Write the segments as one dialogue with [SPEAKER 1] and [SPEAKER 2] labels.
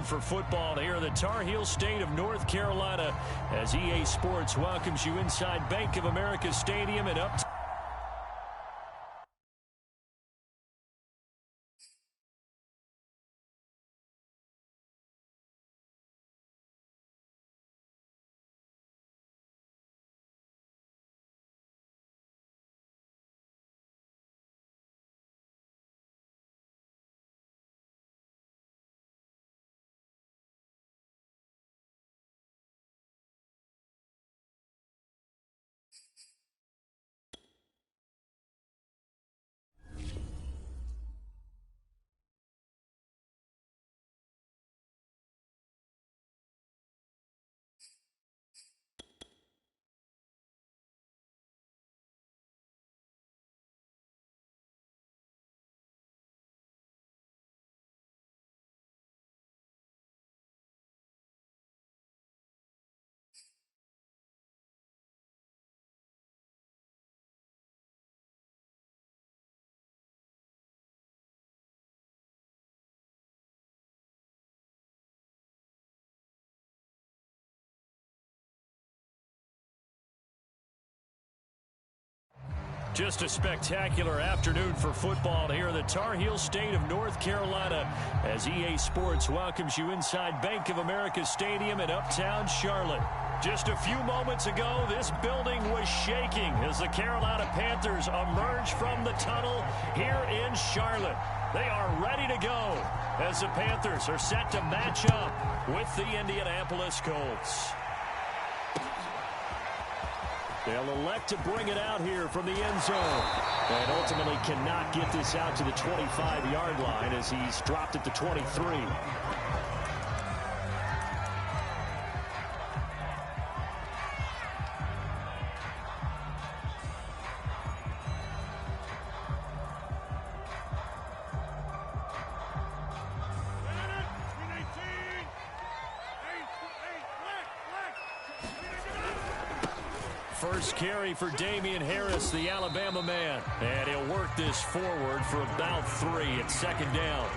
[SPEAKER 1] for football here in the Tar Heel state of North Carolina as EA Sports welcomes you inside Bank of America Stadium and up. Just a spectacular afternoon for football here in the Tar Heel state of North Carolina as EA Sports welcomes you inside Bank of America Stadium in uptown Charlotte. Just a few moments ago, this building was shaking as the Carolina Panthers emerge from the tunnel here in Charlotte. They are ready to go as the Panthers are set to match up with the Indianapolis Colts. They'll elect to bring it out here from the end zone. And ultimately cannot get this out to the 25-yard line as he's dropped at the 23. First carry for Damian Harris, the Alabama man. And he'll work this forward for about 3 at second down.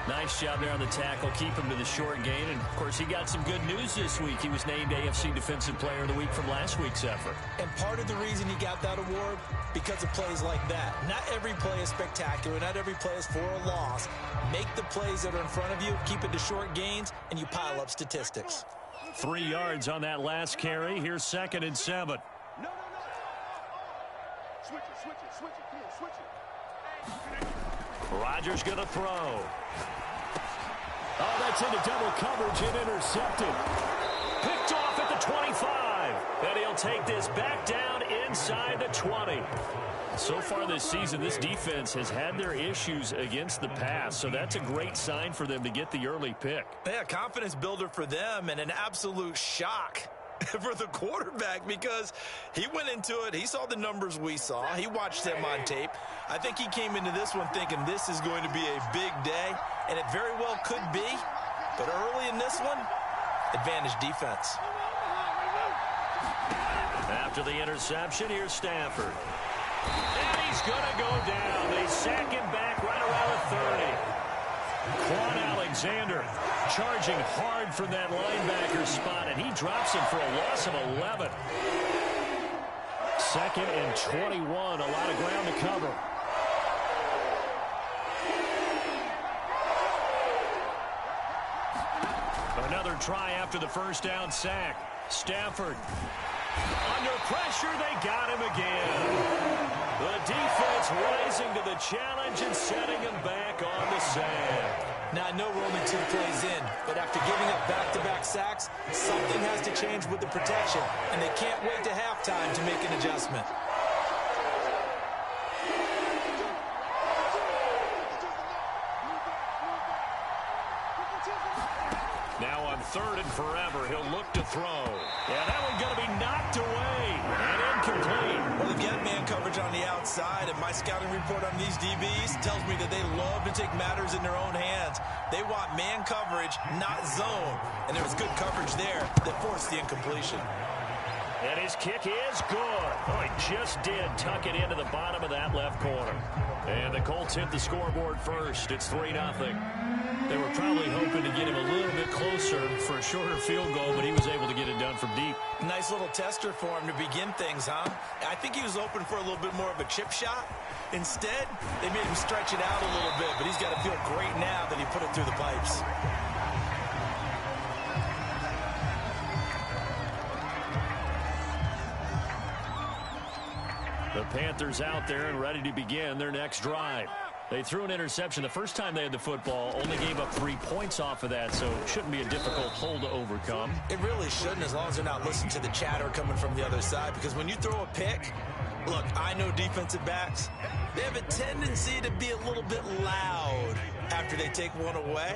[SPEAKER 1] Nice job there on the tackle. Keep him to the short gain. And, of course, he got some good news this week. He was named AFC Defensive Player of the Week from last week's effort.
[SPEAKER 2] And part of the reason he got that award, because of plays like that. Not every play is spectacular. Not every play is for a loss. Make the plays that are in front of you, keep it to short gains, and you pile up statistics.
[SPEAKER 1] 3 yards on that last carry. Here's 2nd and 7.
[SPEAKER 3] No. Switch it. Come on, switch it.
[SPEAKER 1] Rodgers going to throw. Oh, that's into double coverage and intercepted. Picked off at the 25. And he'll take this back down inside the 20. So far this season, this defense has had their issues against the pass, so that's a great sign for them to get the early pick.
[SPEAKER 2] Yeah, confidence builder for them and an absolute shock for the quarterback because he went into it. He saw the numbers we saw. He watched them on tape. I think he came into this one thinking this is going to be a big day, and it very well could be. But early in this one, advantage defense.
[SPEAKER 1] After the interception, here's Stafford. And he's going to go down. They sack him back right around the 30. Quan Alexander charging hard from that linebacker spot, and he drops him for a loss of 11. 2nd and 21, a lot of ground to cover. Another try after the first down sack. Stafford under pressure, they got him again. The defense rising to the challenge and setting him back on the sand.
[SPEAKER 2] Now, I know we're only 2 plays in, but after giving up back-to-back sacks, something has to change with the protection, and they can't wait to halftime to make an adjustment.
[SPEAKER 1] Now on 3rd and forever, he'll look to throw. Yeah, that one going to be knocked away and incomplete.
[SPEAKER 2] Well, they've got man coverage on the outside, and my scouting report on these DBs tells me that they love to take matters in their own hands. They want man coverage, not zone. And there was good coverage there that forced the incompletion.
[SPEAKER 1] And his kick is good. Oh, he just did tuck it into the bottom of that left corner. And the Colts hit the scoreboard first. It's 3-0. They were probably hoping to get him a for a shorter field goal, but he was able to get it done from deep.
[SPEAKER 2] Nice little tester for him to begin things, huh? I think he was open for a little bit more of a chip shot. Instead, they made him stretch it out a little bit, but he's got to feel great now that he put it through the pipes.
[SPEAKER 1] The Panthers out there and ready to begin their next drive. They threw an interception the first time they had the football, only gave up 3 points off of that, so it shouldn't be a difficult hole to overcome.
[SPEAKER 2] It really shouldn't, as long as they're not listening to the chatter coming from the other side, because when you throw a pick, look, I know defensive backs, they have a tendency to be a little bit loud after they take one away,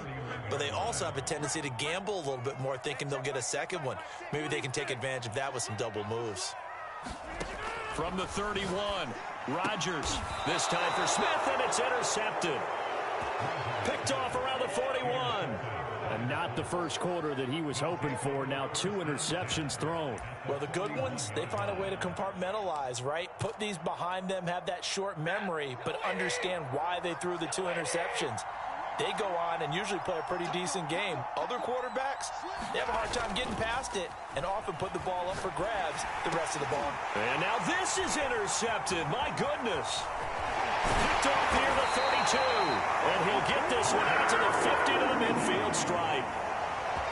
[SPEAKER 2] but they also have a tendency to gamble a little bit more, thinking they'll get a second one. Maybe they can take advantage of that with some double moves.
[SPEAKER 1] From the 31, Rodgers, this time for Smith, and it's intercepted. Picked off around the 41. And not the first quarter that he was hoping for. Now 2 interceptions thrown.
[SPEAKER 2] Well, the good ones, they find a way to compartmentalize, right? Put these behind them, have that short memory, but understand why they threw the 2 interceptions. They go on and usually play a pretty decent game. Other quarterbacks, they have a hard time getting past it and often put the ball up for grabs the rest of the ball.
[SPEAKER 1] And now this is intercepted. My goodness. Picked off near the 32. And he'll get this one out to the 50 to the midfield stripe.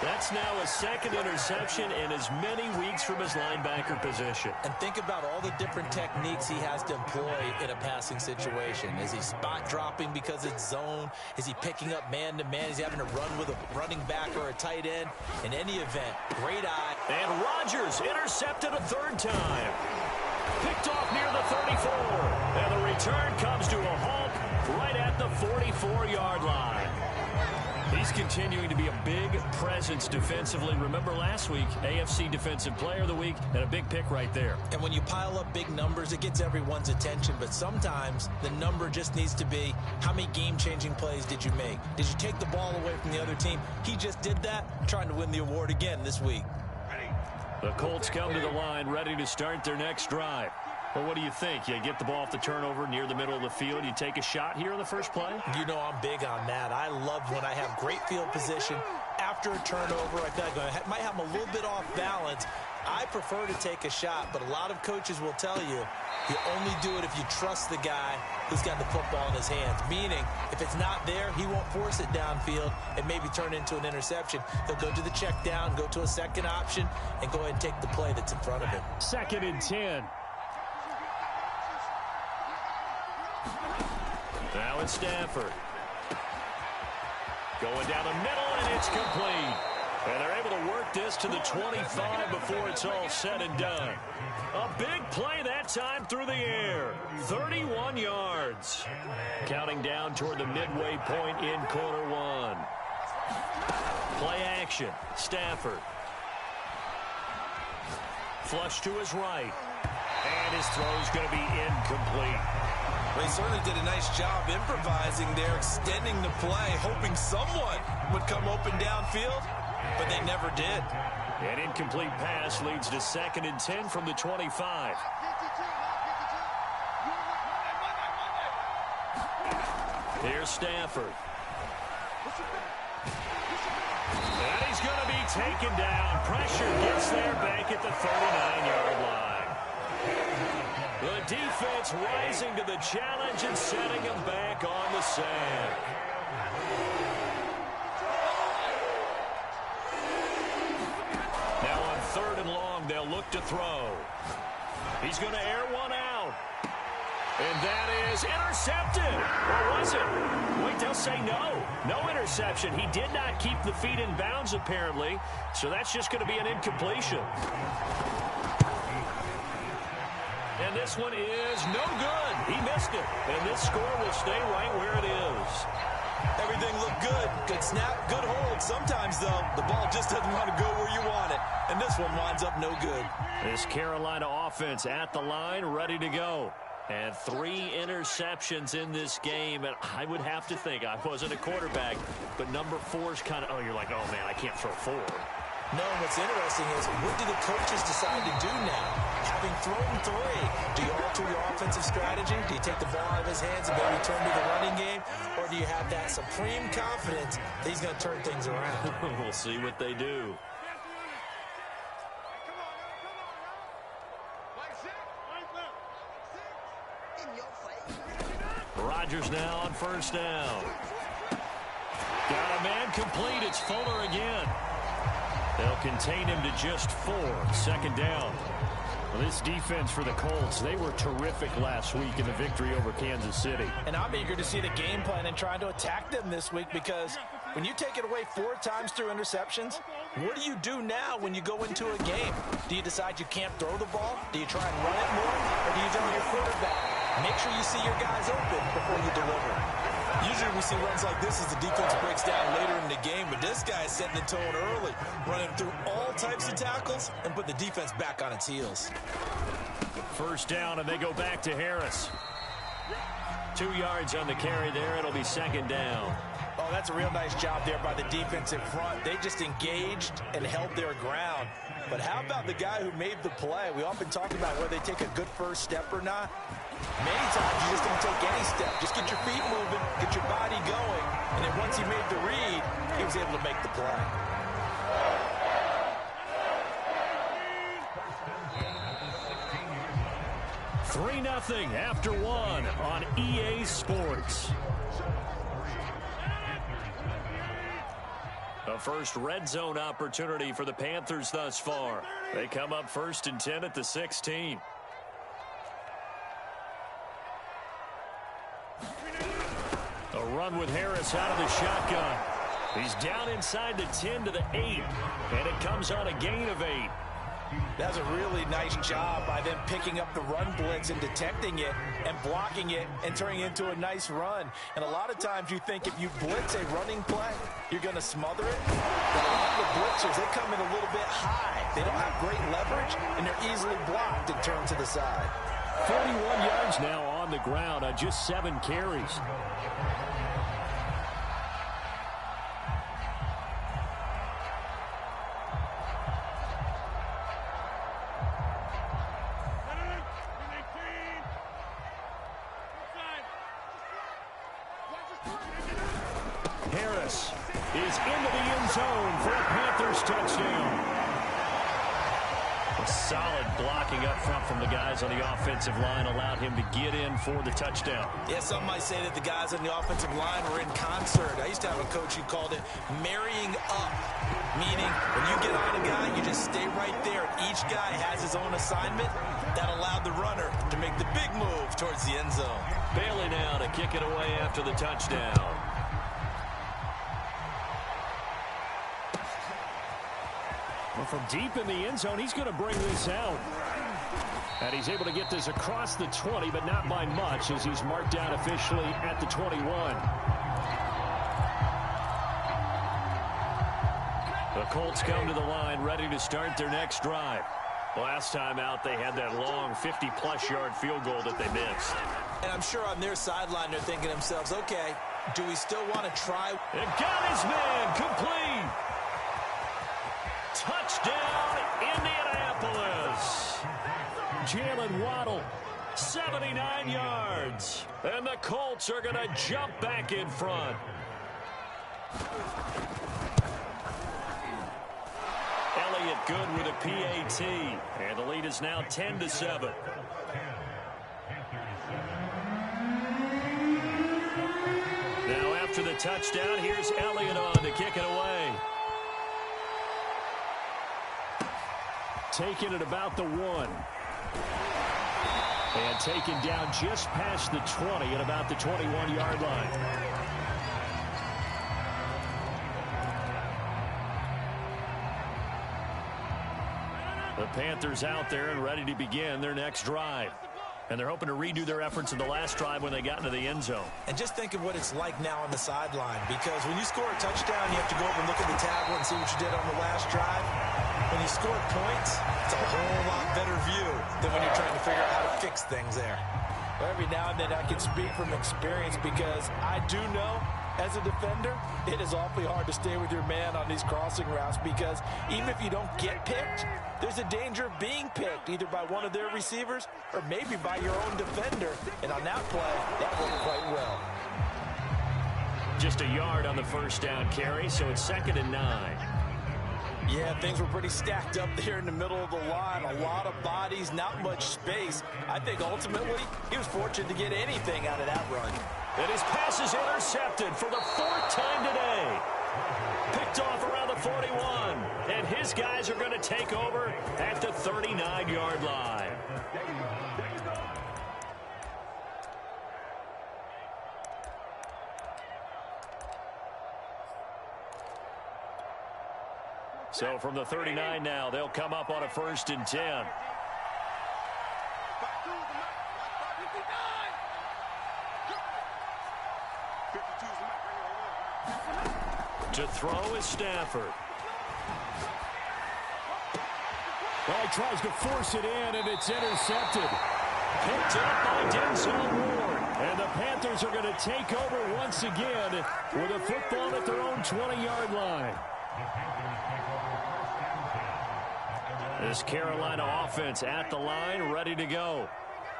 [SPEAKER 1] That's now a second interception in as many weeks from his linebacker position.
[SPEAKER 2] And think about all the different techniques he has to employ in a passing situation. Is he spot dropping because it's zone? Is he picking up man-to-man? Is he having to run with a running back or a tight end? In any event, great eye.
[SPEAKER 1] And Rodgers intercepted a 3rd time. Picked off near the 34. And the return comes to a halt right at the 44-yard line. He's continuing to be a big presence defensively. Remember last week, AFC Defensive Player of the Week, and a big pick right there.
[SPEAKER 2] And when you pile up big numbers, it gets everyone's attention. But sometimes the number just needs to be, how many game-changing plays did you make? Did you take the ball away from the other team? He just did that, trying to win the award again this week.
[SPEAKER 1] The Colts come to the line, ready to start their next drive. Well, what do you think? You get the ball off the turnover near the middle of the field. You take a shot here in the first play?
[SPEAKER 2] You know I'm big on that. I love when I have great field position. After a turnover, I feel like I might have them a little bit off balance. I prefer to take a shot, but a lot of coaches will tell you, you only do it if you trust the guy who's got the football in his hands. Meaning, if it's not there, he won't force it downfield and maybe turn into an interception. He'll go to the check down, go to a second option, and go ahead and take the play that's in front of him.
[SPEAKER 1] 2nd and 10. Now it's Stafford. Going down the middle, and it's complete. And they're able to work this to the 25 before it's all said and done. A big play that time through the air. 31 yards. Counting down toward the midway point in quarter 1. Play action. Stafford. Flush to his right. And his throw's going to be incomplete.
[SPEAKER 2] Well, he certainly did a nice job improvising there, extending the play, hoping someone would come open downfield, but they never did.
[SPEAKER 1] An incomplete pass leads to 2nd and 10 from the 25. Here's Stafford. And he's going to be taken down. Pressure gets there back at the 39-yard line. The defense rising to the challenge and setting him back on the sack. Now on 3rd and long, they'll look to throw. He's going to air one out. And that is intercepted. Or was it? Wait, they'll say no. No interception. He did not keep the feet in bounds, apparently. So that's just going to be an incompletion. And this one is no good. He missed it. And this score will stay right where it is.
[SPEAKER 2] Everything looked good. Good snap, good hold. Sometimes, though, the ball just doesn't want to go where you want it. And this one winds up no good.
[SPEAKER 1] This Carolina offense at the line, ready to go. And 3 interceptions in this game. And I would have to think, I wasn't a quarterback, but number 4 is kind of, oh, you're like, oh, man, I can't throw 4.
[SPEAKER 2] No, what's interesting is, what do the coaches decide to do now? Having thrown 3, do you alter your offensive strategy? Do you take the ball out of his hands and maybe turn to the running game? Or do you have that supreme confidence that he's going to turn things around?
[SPEAKER 1] We'll see what they do. Rodgers now on first down. Got a man complete. It's Fuller again. They'll contain him to just 4. Second down. Well, this defense for the Colts, they were terrific last week in the victory over Kansas City.
[SPEAKER 2] And I'm eager to see the game plan and trying to attack them this week, because when you take it away 4 times through interceptions, what do you do now when you go into a game? Do you decide you can't throw the ball? Do you try and run it more? Or do you tell your quarterback, make sure you see your guys open before you deliver? Usually we see runs like this as the defense breaks down later in the game, but this guy is setting the tone early, running through all types of tackles and put the defense back on its heels.
[SPEAKER 1] First down, and they go back to Harris. 2 yards on the carry there. It'll be second down.
[SPEAKER 2] Oh, that's a real nice job there by the defense in front. They just engaged and held their ground. But how about the guy who made the play? We often talk about whether they take a good first step or not. Many times you just don't take any step. Just get your feet moving, get your body going, and then once he made the read, he was able to make the play.
[SPEAKER 1] Three 3-0 after 1 on EA Sports. A first red zone opportunity for the Panthers thus far. They come up 1st and 10 at the 16. A run with Harris out of the shotgun. He's down inside the 10 to the 8, and it comes on a gain of 8.
[SPEAKER 2] That's a really nice job by them picking up the run blitz and detecting it and blocking it and turning it into a nice run. And a lot of times you think if you blitz a running play, you're going to smother it. But a lot of the blitzers, they come in a little bit high. They don't have great leverage, and they're easily blocked and turned to the side.
[SPEAKER 1] 41 yards now on the ground on just 7 carries. Harris is into the end zone for a Panthers touchdown. A solid blocking up front from the guys on the offensive line allowed him to get in for the touchdown.
[SPEAKER 2] Yeah, some might say that the guys on the offensive line were in concert. I used to have a coach who called it marrying up, meaning when you get on a guy, you just stay right there. Each guy has his own assignment. That allowed the runner to make the big move towards the end zone.
[SPEAKER 1] Bailey now to kick it away after the touchdown. Well, from deep in the end zone, he's going to bring this out. And he's able to get this across the 20, but not by much, as he's marked out officially at the 21. The Colts come to the line, ready to start their next drive. Last time out, they had that long 50-plus yard field goal that they missed.
[SPEAKER 2] And I'm sure on their sideline, they're thinking to themselves, okay, do we still want to try?
[SPEAKER 1] And got his man complete. Touchdown, Indianapolis. Jalen Waddle, 79 yards. And the Colts are going to jump back in front. Elliott good with a PAT. And the lead is now 10-7. Now after the touchdown, here's Elliott on to kick it away. Taken at about the 1. And taken down just past the 20 at about the 21-yard line. The Panthers out there and ready to begin their next drive. And they're hoping to redo their efforts in the last drive when they got into the end zone.
[SPEAKER 2] And just think of what it's like now on the sideline, because when you score a touchdown, you have to go over and look at the tablet and see what you did on the last drive. When you score points, it's a whole lot better view than when you're trying to figure out how to fix things there. But every now and then I can speak from experience, because I do know as a defender, it is awfully hard to stay with your man on these crossing routes, because even if you don't get picked, there's a danger of being picked either by one of their receivers or maybe by your own defender. And on that play, that worked quite well.
[SPEAKER 1] just a yard on the first down carry, so it's 2nd and 9.
[SPEAKER 2] Yeah, things were pretty stacked up there in the middle of the line. A lot of bodies, not much space. I think ultimately he was fortunate to get anything out of that run.
[SPEAKER 1] And his pass is intercepted for the 4th time today. Picked off around the 41. And his guys are going to take over at the 39-yard line. So from the 39 now, they'll come up on a 1st and 10. To throw is Stafford. Well, he tries to force it in, and it's intercepted. Picked up by Denzel Ward. And the Panthers are going to take over once again with a football at their own 20-yard line. This Carolina offense at the line, ready to go.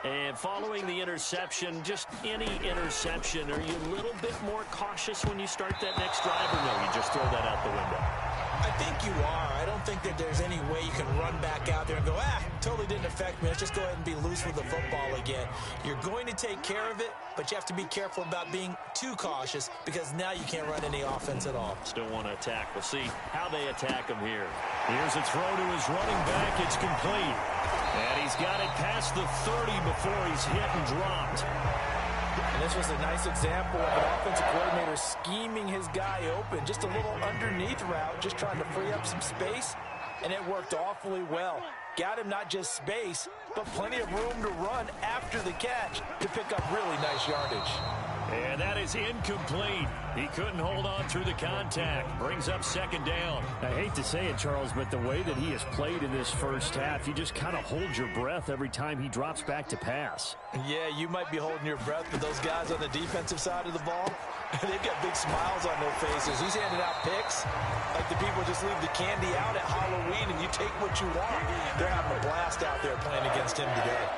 [SPEAKER 1] And following the interception, just any interception, are you a little bit more cautious when you start that next drive, or no, you just throw that out the window?
[SPEAKER 2] I think you are. I don't think that there's any way you can run back out there and go, totally didn't affect me. Let's just go ahead and be loose with the football again. You're going to take care of it, but you have to be careful about being too cautious because now you can't run any offense at all.
[SPEAKER 1] Still want to attack. We'll see how they attack him here. Here's a throw to his running back. It's complete. And he's got it past the 30 before he's hit and dropped.
[SPEAKER 2] And this was a nice example of an offensive coordinator scheming his guy open. Just a little underneath route, just trying to free up some space. And it worked awfully well. Got him not just space, but plenty of room to run after the catch to pick up really nice yardage.
[SPEAKER 1] And that is incomplete. He couldn't hold on through the contact. Brings up 2nd down.
[SPEAKER 4] I hate to say it, Charles, but the way that he has played in this first half, you just kind of hold your breath every time he drops back to pass.
[SPEAKER 2] Yeah, you might be holding your breath, but those guys on the defensive side of the ball, they've got big smiles on their faces. He's handing out picks like the people just leave the candy out at Halloween and you take what you want. They're having a blast out there playing against him today.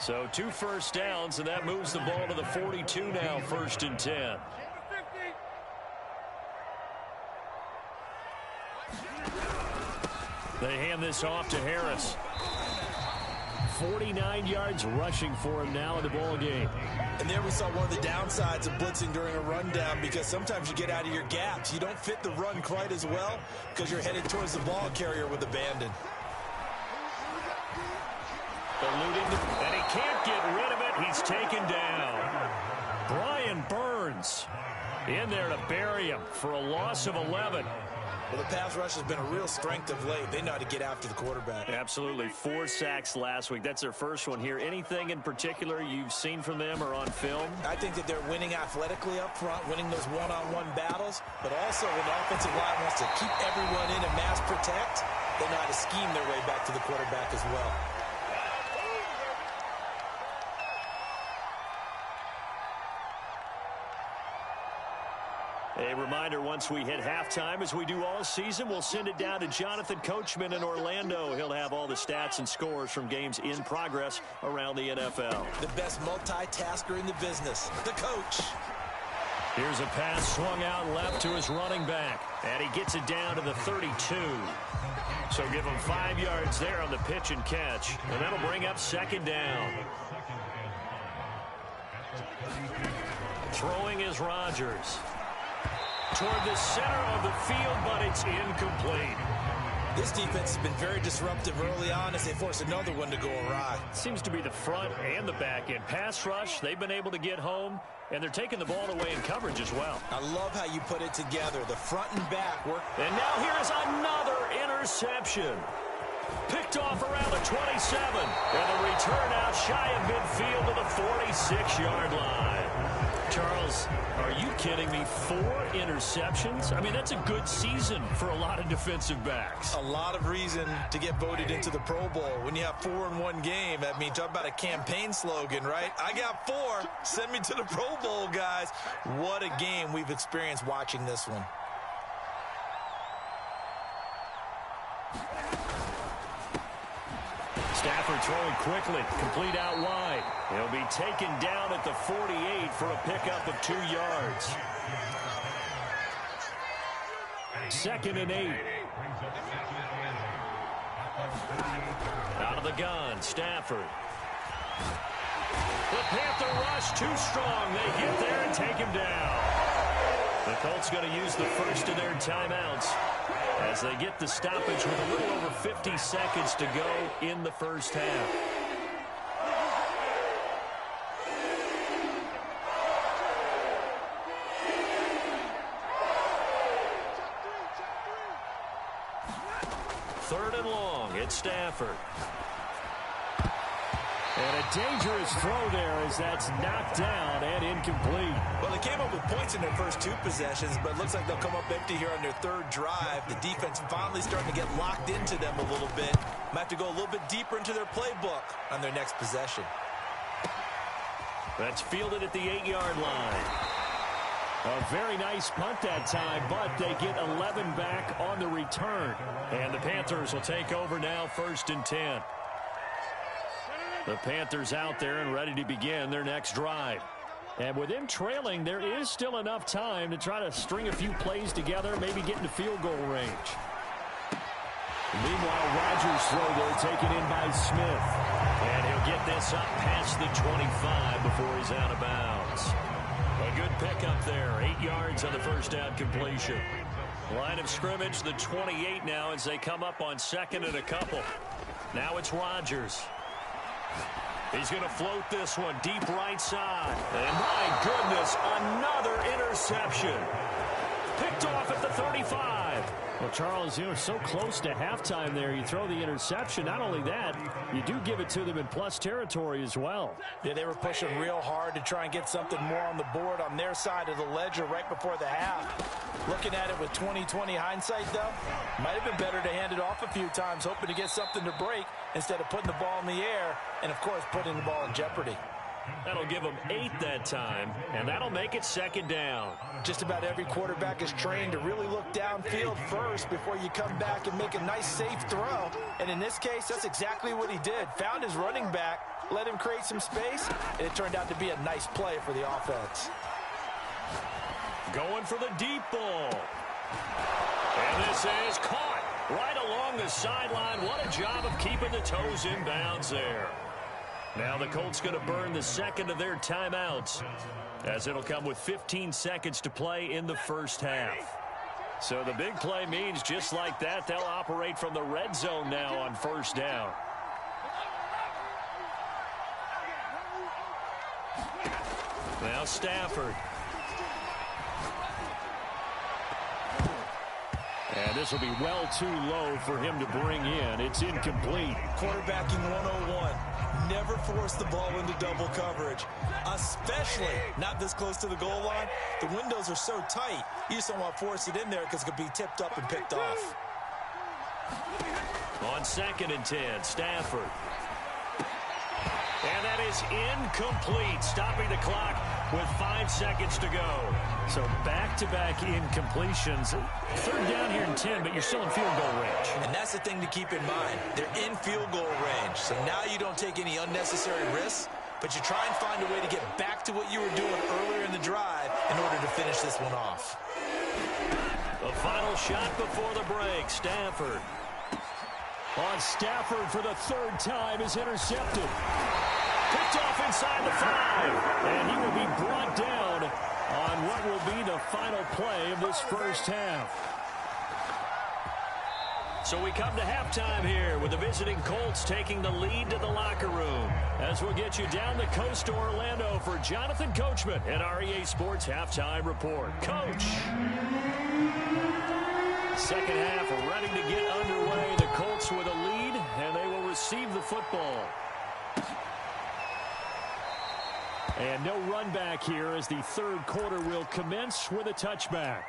[SPEAKER 1] So 2 first downs, and that moves the ball to the 42 now, 1st and 10. They hand this off to Harris. 49 yards rushing for him now in the ball game.
[SPEAKER 2] And there we saw one of the downsides of blitzing during a rundown because sometimes you get out of your gaps. You don't fit the run quite as well because you're headed towards the ball carrier with abandon.
[SPEAKER 1] Eluding, and he can't get rid of it. He's taken down. Brian Burns in there to bury him for a loss of 11.
[SPEAKER 2] Well, the pass rush has been a real strength of late. They know how to get after the quarterback.
[SPEAKER 1] Absolutely. 4 sacks last week. That's their first one here. Anything in particular you've seen from them or on film?
[SPEAKER 2] I think that they're winning athletically up front, winning those one-on-one battles, but also when the offensive line wants to keep everyone in and mass protect, they know how to scheme their way back to the quarterback as well.
[SPEAKER 1] A reminder, once we hit halftime, as we do all season, we'll send it down to Jonathan Coachman in Orlando. He'll have all the stats and scores from games in progress around the NFL.
[SPEAKER 2] The best multitasker in the business, the coach.
[SPEAKER 1] Here's a pass swung out left to his running back, and he gets it down to the 32. So give him 5 yards there on the pitch and catch, and that'll bring up 2nd down. Throwing is Rodgers. Toward the center of the field, but it's incomplete.
[SPEAKER 2] This defense has been very disruptive early on as they force another one to go awry.
[SPEAKER 1] Seems to be the front and the back end. Pass rush, they've been able to get home, and they're taking the ball away in coverage as well.
[SPEAKER 2] I love how you put it together. The front and back work.
[SPEAKER 1] And now here is another interception. Picked off around the 27. And the return out shy of midfield to the 46-yard line. Charles, are you kidding me? 4 interceptions? I mean, that's a good season for a lot of defensive backs.
[SPEAKER 2] A lot of reason to get voted into the Pro Bowl. When you have 4 in one game, I mean, talk about a campaign slogan, right? I got 4. Send me to the Pro Bowl, guys. What a game we've experienced watching this one.
[SPEAKER 1] Stafford throwing quickly, complete out wide. He'll be taken down at the 48 for a pickup of 2 yards.
[SPEAKER 4] 2nd and 8.
[SPEAKER 1] Out of the gun, Stafford. The Panther rush too strong. They get there and take him down. The Colts going to use the first of their timeouts as they get the stoppage with a little over 50 seconds to go in the first half. Third and long, it's Stafford.
[SPEAKER 4] And a dangerous throw there as that's knocked down and incomplete.
[SPEAKER 2] Well, they came up with points in their first 2 possessions, but it looks like they'll come up empty here on their 3rd drive. The defense finally starting to get locked into them a little bit. Might have to go a little bit deeper into their playbook on their next possession.
[SPEAKER 1] That's fielded at the 8-yard line.
[SPEAKER 4] A very nice punt that time, but they get 11 back on the return.
[SPEAKER 1] And the Panthers will take over now, 1st and 10. The Panthers out there and ready to begin their next drive.
[SPEAKER 4] And with them trailing, there is still enough time to try to string a few plays together, maybe get into field goal range. Meanwhile, Rodgers' throw there taken in by Smith.
[SPEAKER 1] And he'll get this up past the 25 before he's out of bounds. A good pickup there, 8 yards on the first down completion. Line of scrimmage, the 28 now as they come up on 2nd and a couple. Now it's Rodgers. He's going to float this one deep right side. And my goodness, another interception. Picked off at the 35.
[SPEAKER 4] Well, Charles, you were so close to halftime there. You throw the interception. Not only that, you do give it to them in plus territory as well.
[SPEAKER 2] Yeah, they were pushing real hard to try and get something more on the board on their side of the ledger right before the half. Looking at it with 20/20 hindsight, though, might have been better to hand it off a few times, hoping to get something to break instead of putting the ball in the air and, of course, putting the ball in jeopardy.
[SPEAKER 1] That'll give them 8 that time, and that'll make it 2nd down.
[SPEAKER 2] Just about every quarterback is trained to really look downfield first before you come back and make a nice, safe throw. And in this case, that's exactly what he did. Found his running back, let him create some space, and it turned out to be a nice play for the offense.
[SPEAKER 1] Going for the deep ball. And this is caught right along the sideline. What a job of keeping the toes in bounds there. Now the Colts going to burn the 2nd of their timeouts, as it'll come with 15 seconds to play in the first half. So the big play means just like that, they'll operate from the red zone now on 1st down. Now Stafford.
[SPEAKER 4] And this will be well too low for him to bring in. It's incomplete.
[SPEAKER 2] Quarterbacking 101. Never force the ball into double coverage, especially not this close to the goal line. The windows are so tight, you just don't want to force it in there because it could be tipped up and picked off.
[SPEAKER 1] On 2nd and 10, Stafford. And that is incomplete, stopping the clock with 5 seconds to go.
[SPEAKER 4] So back-to-back incompletions. 3rd down here in 10, but you're still in field goal range.
[SPEAKER 2] And that's the thing to keep in mind. They're in field goal range, so now you don't take any unnecessary risks, but you try and find a way to get back to what you were doing earlier in the drive in order to finish this one off.
[SPEAKER 1] The final shot before the break, Stafford.
[SPEAKER 4] On Stafford for the 3rd time is intercepted.
[SPEAKER 1] Picked off inside the 5.
[SPEAKER 4] And he will be brought down on what will be the final play of this first half.
[SPEAKER 1] So we come to halftime here with the visiting Colts taking the lead to the locker room. As we'll get you down the coast to Orlando for Jonathan Coachman and our EA Sports Halftime Report. Coach. Second half ready to get underway. The Colts with a lead, and they will receive the football.
[SPEAKER 4] And no run back here as the 3rd quarter will commence with a touchback.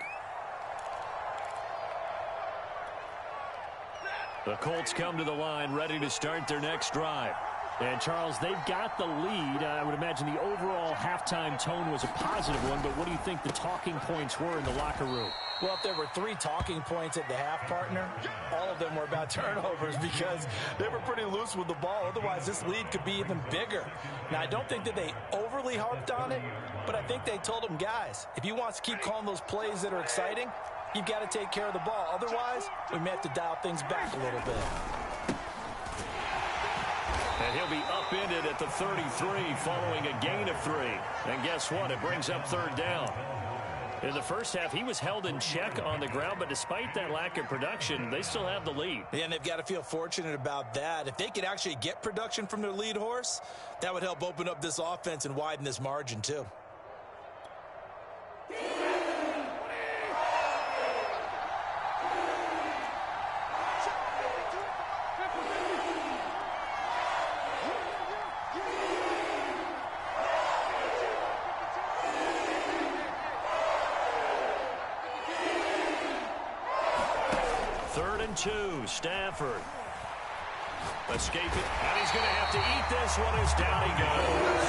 [SPEAKER 1] The Colts come to the line ready to start their next drive.
[SPEAKER 4] And, Charles, they've got the lead. I would imagine the overall halftime tone was a positive one, but what do you think the talking points were in the locker room?
[SPEAKER 2] Well, if there were 3 talking points at the half, partner, all of them were about turnovers because they were pretty loose with the ball. Otherwise, this lead could be even bigger. Now, I don't think that they overly harped on it, but I think they told them, guys, if you want to keep calling those plays that are exciting, you've got to take care of the ball. Otherwise, we may have to dial things back a little bit.
[SPEAKER 1] And he'll be upended at the 33 following a gain of 3. And guess what? It brings up third down. In the first half, he was held in check on the ground, but despite that lack of production, they still have the lead.
[SPEAKER 2] Yeah, and they've got to feel fortunate about that. If they could actually get production from their lead horse, that would help open up this offense and widen this margin too.
[SPEAKER 1] Stafford. Escape it, and he's going to have to eat this one as down he goes.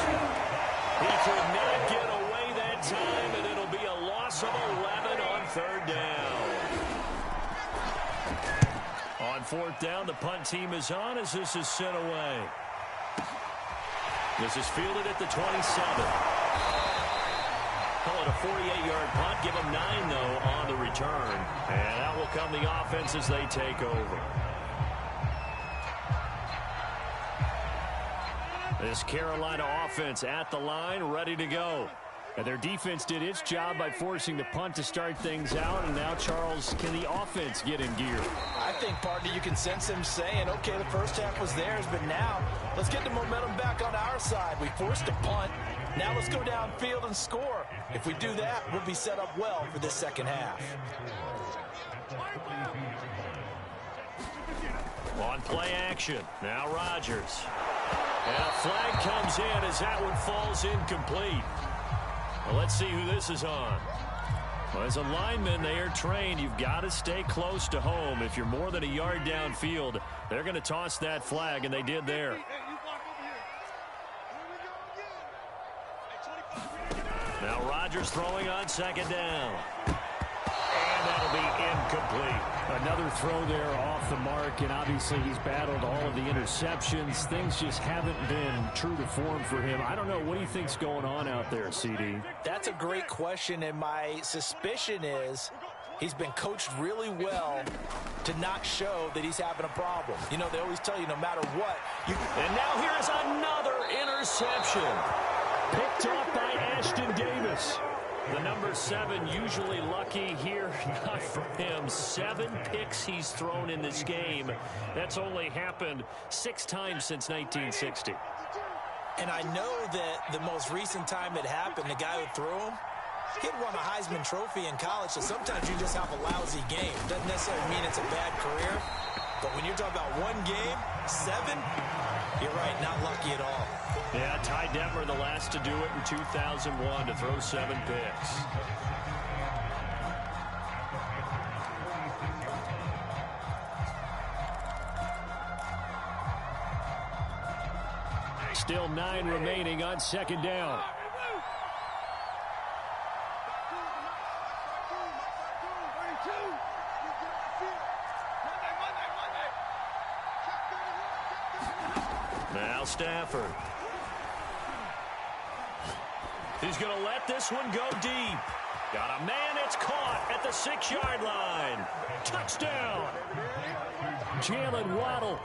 [SPEAKER 1] He could not get away that time, and it'll be a loss of 11 on third down. On fourth down, the punt team is on as this is sent away. This is fielded at the 27. Call it a 48-yard punt. Give them 9, though, on the return. And out will come the offense as they take over. This Carolina offense at the line, ready to go. And their defense did its job by forcing the punt to start things out. And now, Charles, can the offense get in gear?
[SPEAKER 2] I think, partner, you can sense him saying, okay, the first half was theirs, but now let's get the momentum back on our side. We forced a punt. Now let's go downfield and score. If we do that, we'll be set up well for this second half.
[SPEAKER 1] On play action, now Rodgers. And a flag comes in as that one falls incomplete. Well, let's see who this is on. Well, as a lineman, they are trained. You've got to stay close to home. If you're more than a yard downfield, they're going to toss that flag, and they did there. Now Rodgers throwing on second down. And that'll be incomplete.
[SPEAKER 4] Another throw there off the mark, and obviously he's battled all of the interceptions. Things just haven't been true to form for him. I don't know. What do you think's going on out there, CD?
[SPEAKER 2] That's a great question, and my suspicion is he's been coached really well to not show that he's having a problem. You know, they always tell you no matter what.
[SPEAKER 1] And now here's another interception.
[SPEAKER 4] Picked off by Ashton Davis.
[SPEAKER 1] The number 7 usually lucky here, not for him. 7 picks he's thrown in this game. That's only happened 6 times since 1960.
[SPEAKER 2] And I know that the most recent time it happened, the guy who threw him, he'd won a Heisman Trophy in college, so sometimes you just have a lousy game. Doesn't necessarily mean it's a bad career, but when you're talking about one game, 7, you're right, not lucky at all.
[SPEAKER 1] Yeah, Ty Detmer, the last to do it in 2001, to throw 7 picks. Still 9 remaining on second down. Now Stafford. He's going to let this one go deep. Got a man, it's caught at the 6-yard line. Touchdown. Jalen Waddle,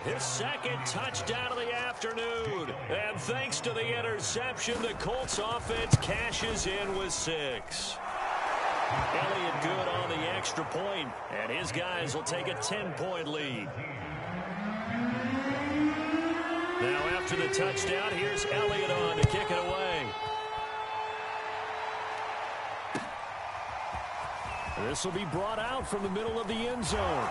[SPEAKER 1] his second touchdown of the afternoon. And thanks to the interception, the Colts offense cashes in with 6. Elliott good on the extra point, and his guys will take a 10-point lead. Now after the touchdown, here's Elliott on to kick it away. This will be brought out from the middle of the end zone.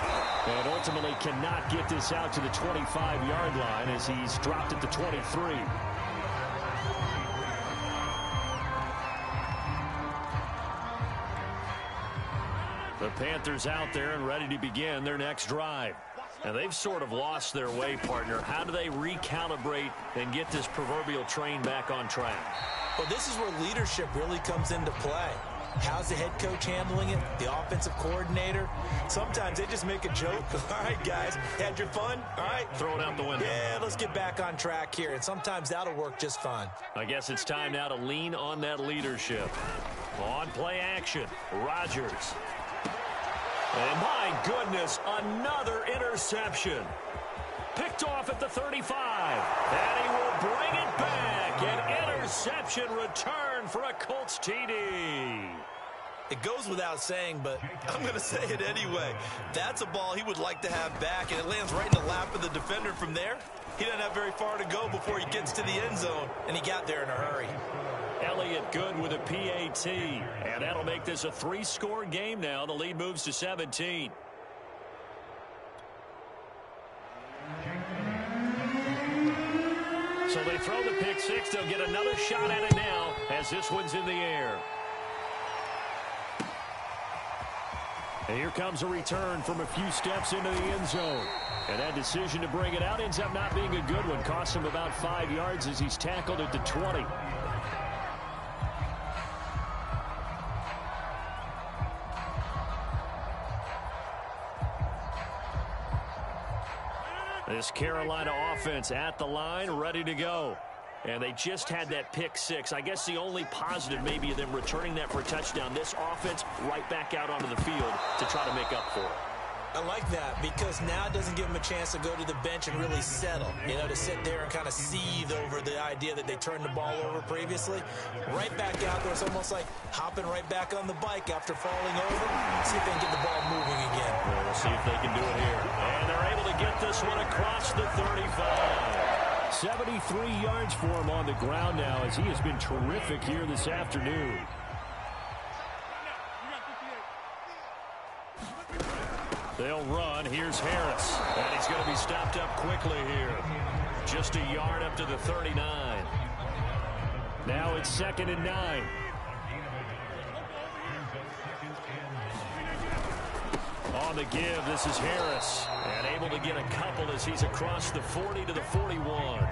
[SPEAKER 1] And ultimately cannot get this out to the 25-yard line as he's dropped at the 23. The Panthers out there and ready to begin their next drive. And they've sort of lost their way, partner. How do they recalibrate and get this proverbial train back on track?
[SPEAKER 2] Well, this is where leadership really comes into play. How's the head coach handling it? The offensive coordinator? Sometimes they just make a joke. All right, guys, had your fun? All right.
[SPEAKER 1] Throw it out the window.
[SPEAKER 2] Yeah, let's get back on track here. And sometimes that'll work just fine.
[SPEAKER 1] I guess it's time now to lean on that leadership. On play action, Rodgers. And my goodness, another interception. Picked off at the 35. And he will bring it back. An interception return for a Colts TD.
[SPEAKER 2] It goes without saying, but I'm going to say it anyway. That's a ball he would like to have back, and it lands right in the lap of the defender from there. He doesn't have very far to go before he gets to the end zone, and he got there in a hurry.
[SPEAKER 1] Elliott good with a PAT, and that'll make this a 3-score game now. The lead moves to 17. So they throw the pick six. They'll get another shot at it now as this one's in the air. And here comes a return from a few steps into the end zone. And that decision to bring it out ends up not being a good one. Costs him about 5 yards as he's tackled at the 20. This Carolina offense at the line, ready to go. And they just had that pick six. I guess the only positive maybe of them returning that for a touchdown. This offense right back out onto the field to try to make up for it.
[SPEAKER 2] I like that because now it doesn't give him a chance to go to the bench and really settle. You know, to sit there and kind of seethe over the idea that they turned the ball over previously. Right back out there, it's almost like hopping right back on the bike after falling over. See if they can get the ball moving again.
[SPEAKER 1] Well, we'll see if they can do it here. And they're able to get this one across the 35. 73 yards for him on the ground now as he has been terrific here this afternoon. They'll run. Here's Harris. And he's going to be stopped up quickly here. Just a yard up to the 39. Now it's 2nd and 9. On the give, this is Harris. And able to get a couple as he's across the 40 to the 41.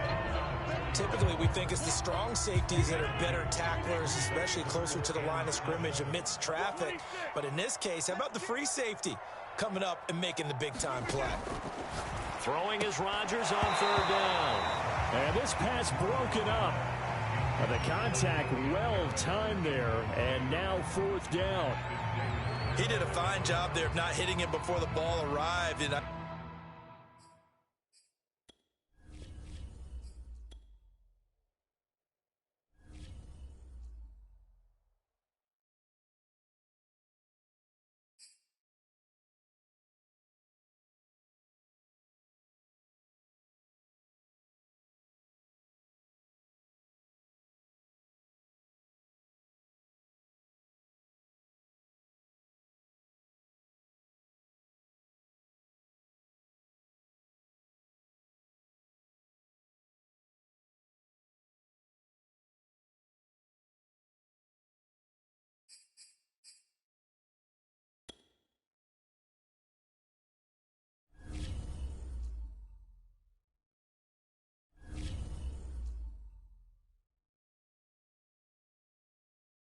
[SPEAKER 2] Typically, we think it's the strong safeties that are better tacklers, especially closer to the line of scrimmage amidst traffic. But in this case, how about the free safety coming up and making the big-time play?
[SPEAKER 1] Throwing is Rodgers on 3rd down.
[SPEAKER 4] And this pass broken up. The contact well timed there, and now 4th down.
[SPEAKER 2] He did a fine job there of not hitting him before the ball arrived. And